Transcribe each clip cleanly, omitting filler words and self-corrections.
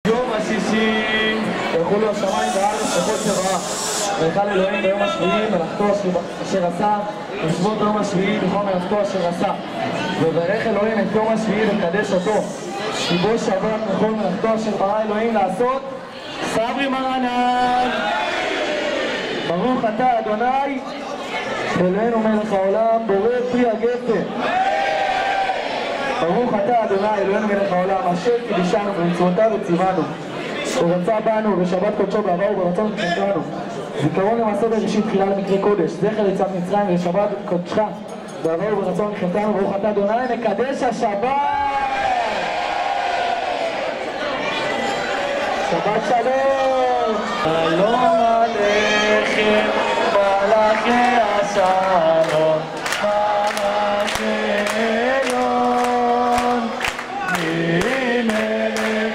יום השישי יחולו השמיים והארץ לכל צבאה. ויכל אלוהים ביום השביעי מלאכתו אשר עשה, ושבות ביום השביעי בכל מלאכתו אשר עשה. וברך אלוהים את יום השביעי וקדש אותו, כי בו שבת בכל מלאכתו אשר ברא אלוהים לעשות. סברי מרנן. ברוך אתה אדוני אלוהינו מלך העולם בורא פרי הגפן. ברוך אתה אדוני אלוהינו מלך העולם אשר קידשנו במצוותיו וציוונו ורצה בנו בשבת קודשו בעבר וברצון וחטאנו. זיכרון למעשה בראשית תחילה למקרה קודש, זכר ליציאת מצרים ושבת קודשך בעבר וברצון וחטאנו. ברוך אתה אדוני מקדש השבת. שבת שלום. שלום עליכם מלאכי השלום מלאכי עליון ממלך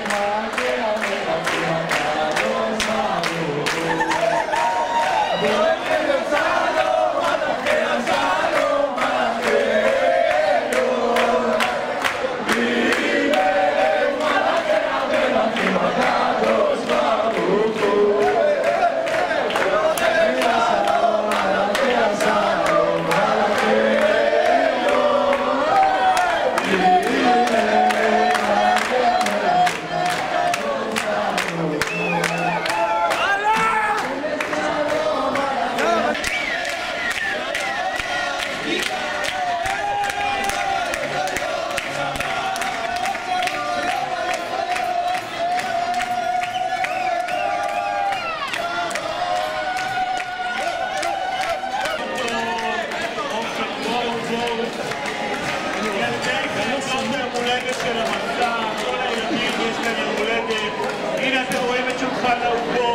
מלכי המלכים הקדוש ברוך הוא. מלאכי השלום מלאכי השלום מלאכי עליון ממלך מלכי המלכים הקדוש ברוך הוא. הנה אתם רואים את שולחן העוגות.